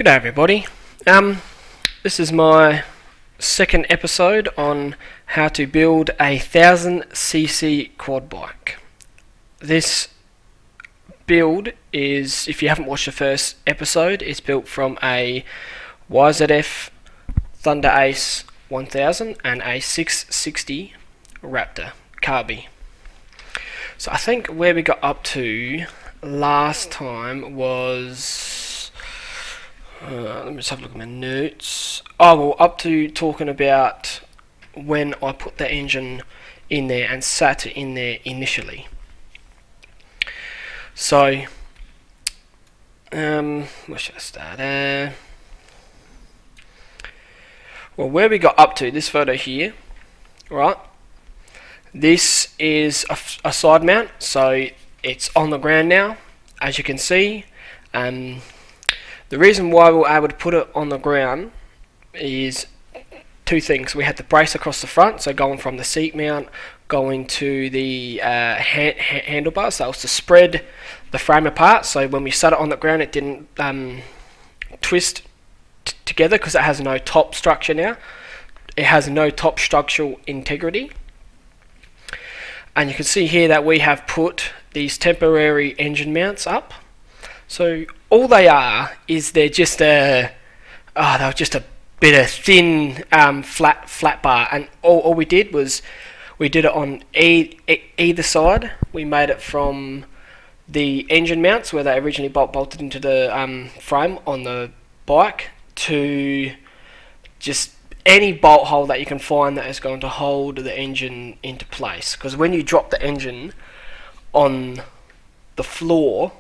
Good day everybody. This is my second episode on how to build a 1000cc quad bike. This build is, if you haven't watched the first episode, it's built from a YZF Thunderace 1000 and a 660 Raptor Carby. So I think where we got up to last time was let me just have a look at my notes. Oh, well, up to talking about when I put the engine in there and sat it in there initially. So, where should I start? Well, where we got up to, this photo here, right? This is a side mount, so it's on the ground now, as you can see. The reason why we were able to put it on the ground is two things. We had the brace across the front, so going from the seat mount, going to the handlebars, that was to spread the frame apart, so when we sat it on the ground it didn't twist together, because it has no top structure now. It has no top structural integrity. And you can see here that we have put these temporary engine mounts up. So all they are is they're just they're just a bit of thin flat bar, and all we did was we did it on either side. We made it from the engine mounts where they originally bolted into the frame on the bike to just any bolt hole that you can find that is going to hold the engine into place. Because when you drop the engine on the floor,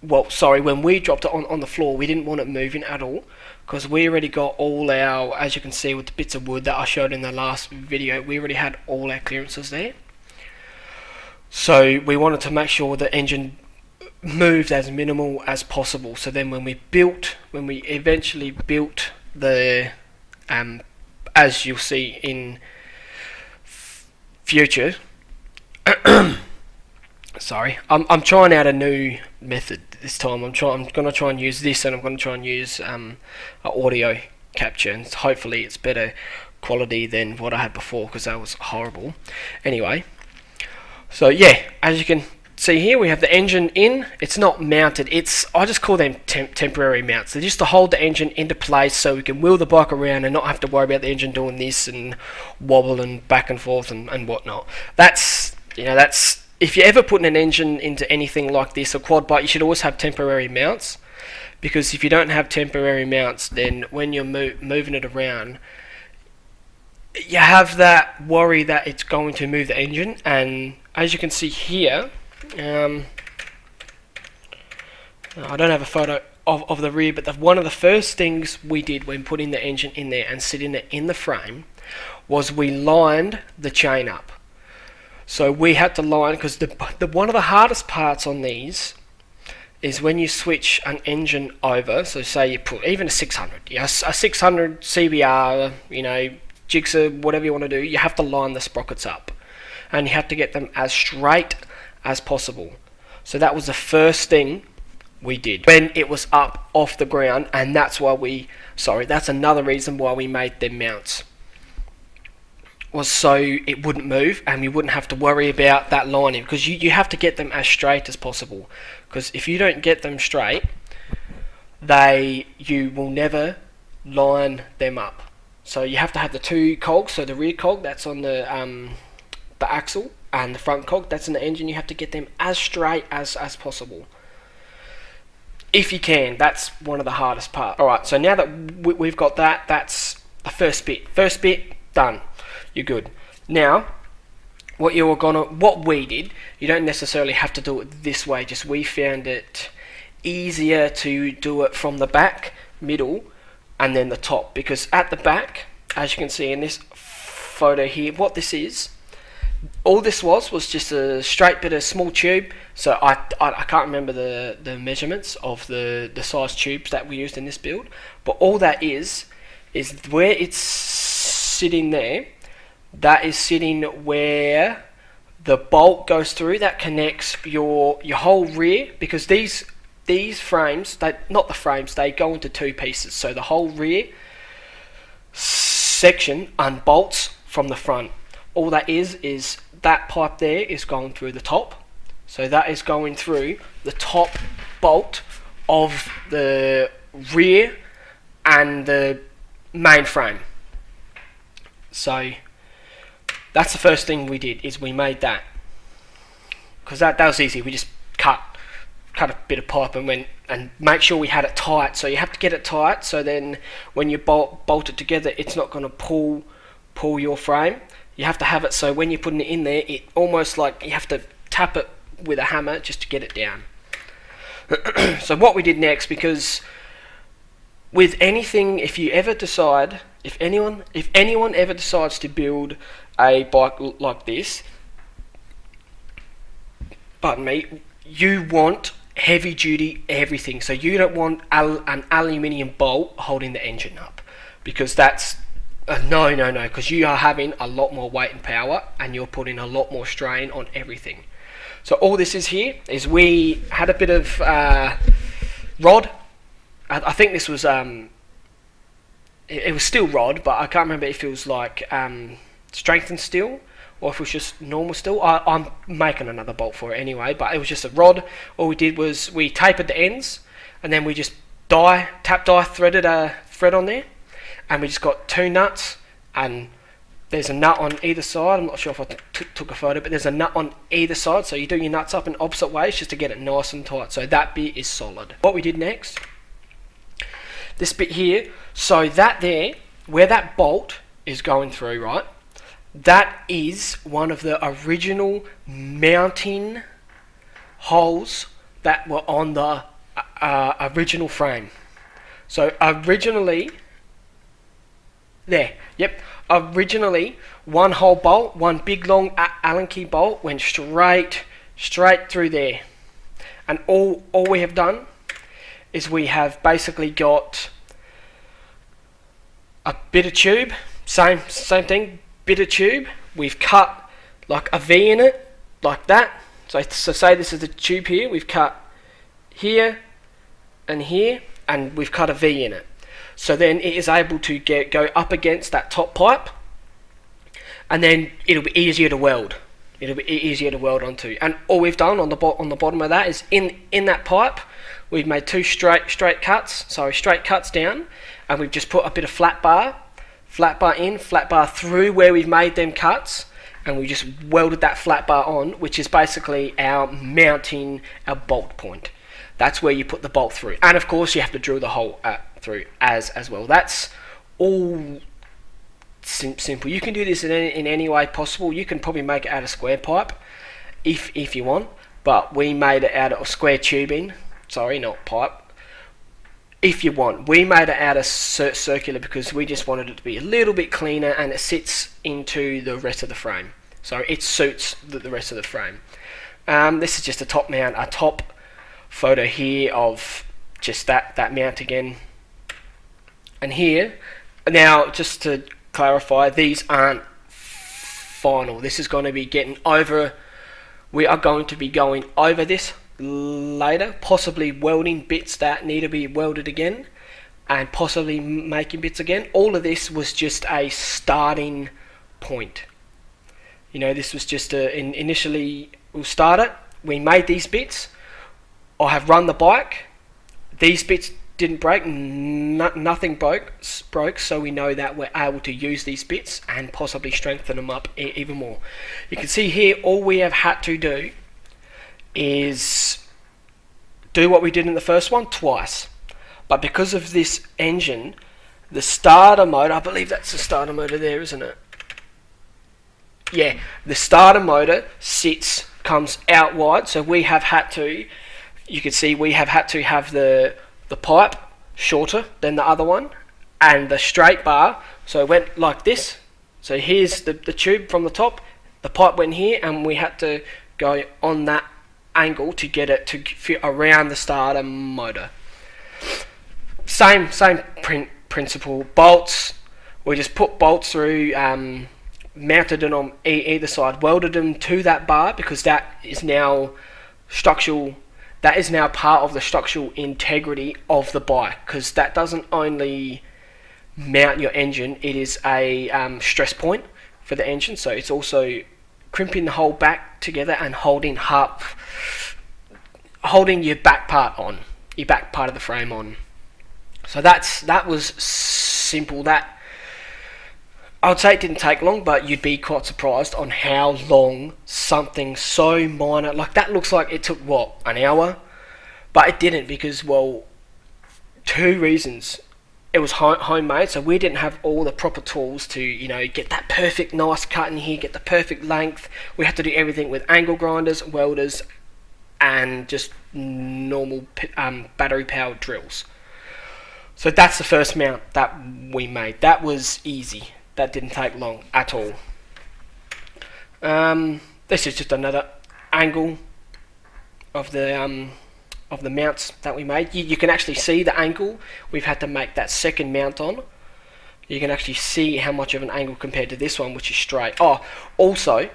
when we dropped it on the floor, we didn't want it moving at all, because we already got all our, as you can see with the bits of wood that I showed in the last video, we already had all our clearances there. So we wanted to make sure the engine moved as minimal as possible. So then when we eventually built the, as you'll see in future, sorry, I'm trying out a new method this time. I'm going to try and use this, and I'm going to try and use audio capture, and hopefully it's better quality than what I had before, because that was horrible. Anyway, so yeah, as you can see here, we have the engine in. It's not mounted. I just call them temporary mounts. They're just to hold the engine into place so we can wheel the bike around and not have to worry about the engine doing this and wobbling back and forth and whatnot. That's if you're ever putting an engine into anything like this, a quad bike, you should always have temporary mounts, because if you don't have temporary mounts, then when you're moving it around, you have that worry that it's going to move the engine. And as you can see here, I don't have a photo of the rear, but one of the first things we did when putting the engine in there and sitting it in the frame was we lined the chain up. So we had to line, because one of the hardest parts on these is when you switch an engine over. So say you put even a 600, a 600 CBR, Jigsaw, whatever you want to do, you have to line the sprockets up, and you have to get them as straight as possible. So that was the first thing we did when it was up off the ground, and that's another reason why we made them mounts, was so it wouldn't move and we wouldn't have to worry about that lining, because you have to get them as straight as possible, because if you don't get them straight, you will never line them up. So you have to have the two cogs, so the rear cog that's on the axle, and the front cog that's in the engine. You have to get them as straight as possible, if you can. That's one of the hardest parts. Alright, so now that we've got that, that's the first bit done. You're good. Now, what we did, you don't necessarily have to do it this way, just we found it easier to do it from the back, middle, and then the top, because at the back, as you can see in this photo here, what this is, all this was just a straight bit of small tube. So I can't remember the measurements of the size tubes that we used in this build, but all that is where it's sitting there, that is sitting where the bolt goes through that connects your whole rear, because these these frames, not the frames, they go into two pieces. So the whole rear section unbolts from the front. All that is that pipe there is going through the top. So that is going through the top bolt of the rear and the main frame. So that's the first thing we did, is we made that, because that was easy. We just cut a bit of pipe and went and make sure we had it tight. So you have to get it tight, so then when you bolt it together, it's not going to pull your frame. You have to have it so when you're putting it in there, it almost like you have to tap it with a hammer just to get it down. So what we did next, because with anything, if anyone ever decides to build a bike like this, pardon me, you want heavy duty everything. So you don't want an aluminium bolt holding the engine up, because that's no, because you are having a lot more weight and power, and you're putting a lot more strain on everything. So all this is here is we had a bit of rod. I think this was it was steel rod, but I can't remember if it was like strengthened steel or if it was just normal steel. I'm making another bolt for it anyway, but it was just a rod. All we did was we tapered the ends, and then we just tap die threaded a thread on there, and we just got two nuts, and there's a nut on either side. I'm not sure if I took a photo, but there's a nut on either side, so you do your nuts up in opposite ways just to get it nice and tight. So that bit is solid. What we did next, this bit here, so that there, where that bolt is going through, right, that is one of the original mounting holes that were on the original frame. So originally, originally one hole bolt, one big long Allen key bolt went straight through there, and all we have done is we have basically got a bit of tube, same thing, bit of tube. We've cut like a V in it, like that. So say this is the tube here. We've cut here and here, and we've cut a V in it. So then it is able to go up against that top pipe, and then it'll be easier to weld. It'll be easier to weld onto. And all we've done on the bottom of that is in that pipe, we've made two straight cuts down, and we've just put a bit of flat bar in, flat bar through where we've made them cuts, and we just welded that flat bar on, which is basically our mounting, our bolt point. That's where you put the bolt through, and of course you have to drill the hole through as well. That's all simple. You can do this in any way possible. You can probably make it out of square pipe if you want, but we made it out of square tubing. Sorry, not pipe. If you want, we made it out of circular because we just wanted it to be a little bit cleaner, and it sits into the rest of the frame, so it suits the rest of the frame. This is just a top photo here of just that mount again. And here, now just to clarify, these aren't final. This is going to be we are going to be going over this later, possibly welding bits that need to be welded again, and possibly making bits again. All of this was just a starting point. This was just initially we'll start it. We made these bits. I have run the bike. These bits didn't break. Nothing broke. So we know that we're able to use these bits and possibly strengthen them up even more. You can see here, all we have had to do is do what we did in the first one twice, but because of this engine, the starter motor, I believe that's the starter motor there, isn't it? Yeah, the starter motor comes out wide, so we have had to, you can see we have had to have the pipe shorter than the other one, and the straight bar, so it went like this. So here's the tube from the top, the pipe went here, and we had to go on that angle to get it to fit around the starter motor. Same principle. Bolts, we just put bolts through, mounted it on either side, welded them to that bar because that is now structural that is now part of the structural integrity of the bike, because that doesn't only mount your engine, it is a stress point for the engine, so it's also crimping the whole back together and holding your back part on, your back part of the frame on. So that was simple. That, I would say it didn't take long, but you'd be quite surprised on how long something so minor, like that looks like it took, what, an hour? But it didn't, because, well, two reasons. It was homemade, so we didn't have all the proper tools to, you know, get that perfect nice cut in here, get the perfect length. We had to do everything with angle grinders, welders, and just normal battery-powered drills. So that's the first mount that we made. That was easy. That didn't take long at all. This is just another angle of the mounts that we made. You can actually see the angle we've had to make that second mount on. You can actually see how much of an angle compared to this one, which is straight. Oh, also,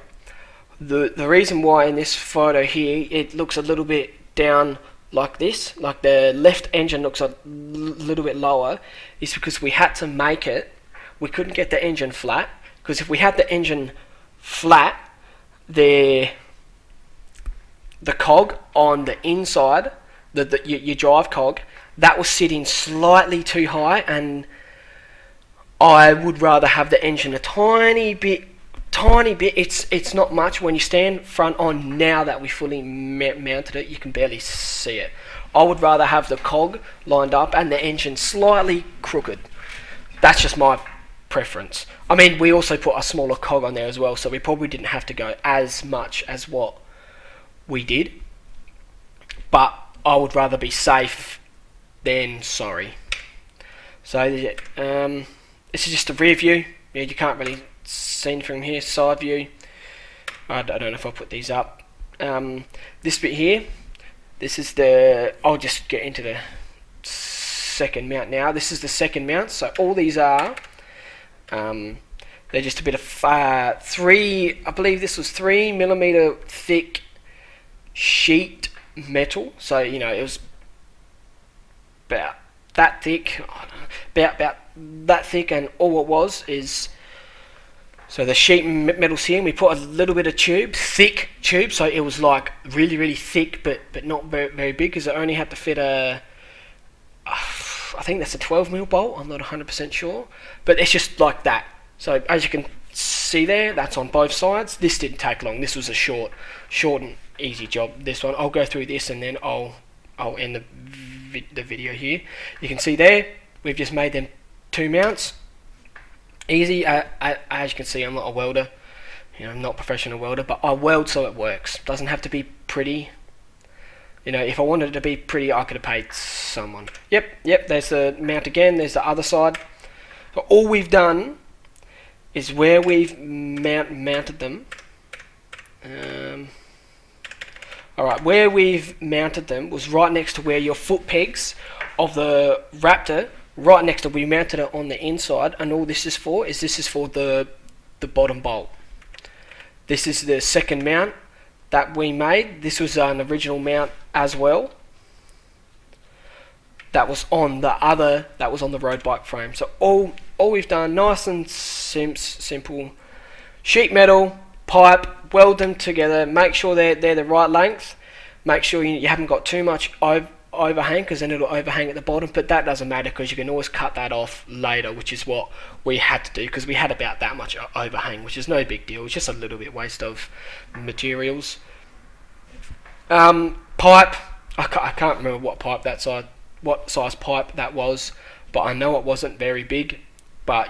the reason why in this photo here it looks a little bit down like this, like the left engine looks a little bit lower, is because we had to make it. We couldn't get the engine flat, because if we had the engine flat, the cog on the inside, your drive cog, that was sitting slightly too high, and I would rather have the engine a tiny bit. It's not much when you stand front on. Now that we fully mounted it, you can barely see it. I would rather have the cog lined up and the engine slightly crooked. That's just my preference. I mean, we also put a smaller cog on there as well, so we probably didn't have to go as much as what we did, but I would rather be safe than sorry. So this is just a rear view. Yeah, you can't really see from here. Side view, I don't know if I'll put these up. This bit here, this is I'll just get into the second mount now. This is the second mount, so all these are they're just a bit of I believe this was 3mm thick sheet metal, so you know it was about that thick, about that thick, and all it was is, so the sheet metal's here, and we put a little bit of thick tube, so it was like really thick, but not very big, because it only had to fit I think that's a 12mm bolt, I'm not 100% sure, but it's just like that. So as you can see there, that's on both sides. This didn't take long. This was a short and easy job. This one, I'll go through this and then I'll end the video here. You can see there, we've just made them two mounts. Easy. As you can see, I'm not a welder. You know, I'm not a professional welder, but I weld so it works. Doesn't have to be pretty. You know, if I wanted it to be pretty, I could have paid someone. Yep, there's the mount again, there's the other side. So all we've done is where we've mounted them. Alright, where we've mounted them was right next to where your foot pegs of the Raptor, right next to where we mounted it on the inside, and all this is for the bottom bolt. This is the second mount that we made. This was an original mount as well. That was on the road bike frame. So all we've done, nice and simple. Sheet metal, pipe, weld them together. Make sure they're the right length. Make sure you haven't got too much overhang, because then it'll overhang at the bottom. But that doesn't matter, because you can always cut that off later, which is what we had to do, because we had about that much overhang, which is no big deal. It's just a little bit waste of materials. Pipe, I can't remember what size pipe that was, but I know it wasn't very big. But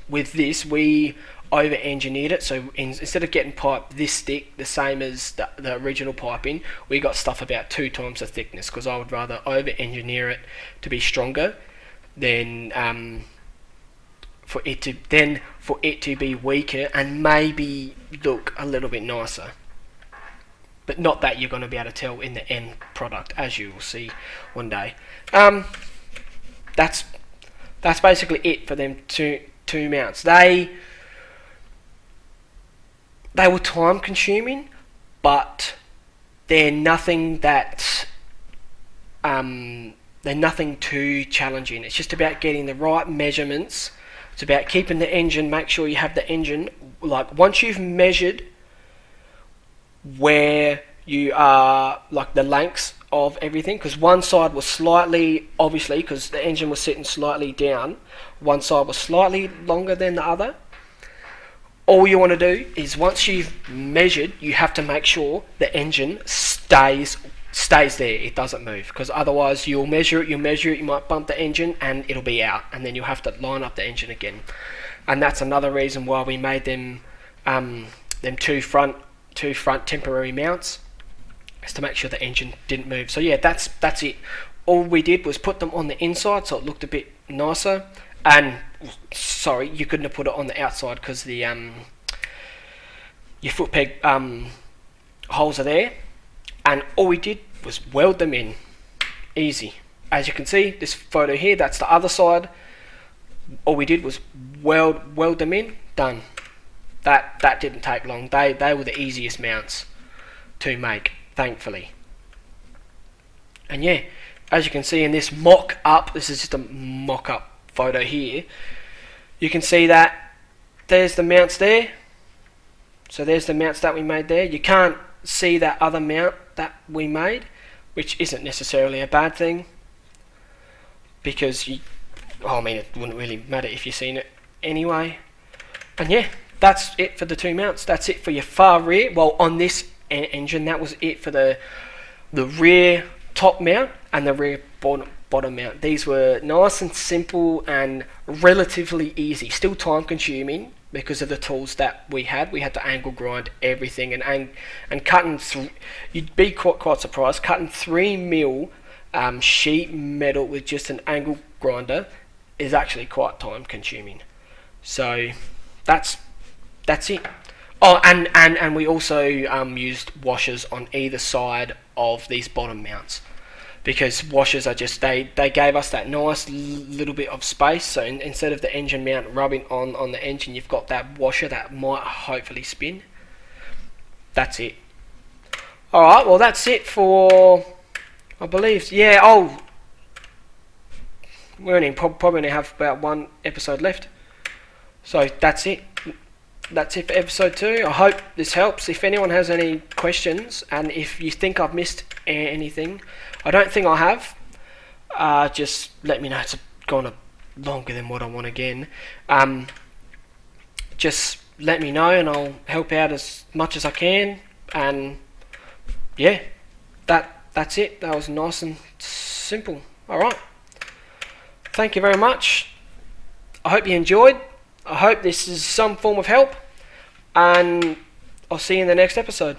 with this, we over-engineered it, so instead of getting pipe this thick, the same as the original piping, we got stuff about 2 times the thickness, because I would rather over-engineer it to be stronger than for it to be weaker and maybe look a little bit nicer. But not that you're going to be able to tell in the end product, as you will see one day. That's basically it for them two mounts. They were time consuming, but they're nothing that they're nothing too challenging. It's just about getting the right measurements. It's about keeping the engine, make sure you have the engine, like once you've measured where you are, like the lengths of everything, because one side was slightly, obviously because the engine was sitting slightly down, one side was slightly longer than the other. All you want to do is once you've measured, you have to make sure the engine stays there, it doesn't move, because otherwise you'll measure it, you might bump the engine and it'll be out, and then you'll have to line up the engine again. And that's another reason why we made them two front temporary mounts, is to make sure the engine didn't move. So yeah, that's it. All we did was put them on the inside so it looked a bit nicer, and sorry, you couldn't have put it on the outside because the your foot peg holes are there. And all we did was weld them in. Easy. As you can see, this photo here, that's the other side. All we did was weld them in. Done. That didn't take long. They were the easiest mounts to make, thankfully. And yeah, as you can see in this mock-up, this is just a mock-up photo here, you can see that there's the mounts there. So there's the mounts that we made there. You can't see that other mount that we made, which isn't necessarily a bad thing, because it wouldn't really matter if you've seen it anyway. And yeah, that's it for the two mounts. That's it for your far rear. Well, on this engine, that was it for the rear top mount and the rear bottom mount. These were nice and simple and relatively easy, still time consuming because of the tools that we had. We had to angle grind everything, and cutting you'd be quite surprised, cutting 3mm sheet metal with just an angle grinder is actually quite time consuming. So that's it. Oh, and we also used washers on either side of these bottom mounts, because washers are just, they gave us that nice little bit of space. So instead of the engine mount rubbing on the engine, you've got that washer that might hopefully spin. That's it. Alright, well that's it for, I believe, yeah, we only probably have about one episode left. So that's it. That's it for episode 2. I hope this helps. If anyone has any questions, and if you think I've missed anything, I don't think I have, just let me know. It's gone longer than what I want again. Just let me know and I'll help out as much as I can. And yeah, that's it. That was nice and simple. Alright, thank you very much. I hope you enjoyed. I hope this is some form of help, and I'll see you in the next episode.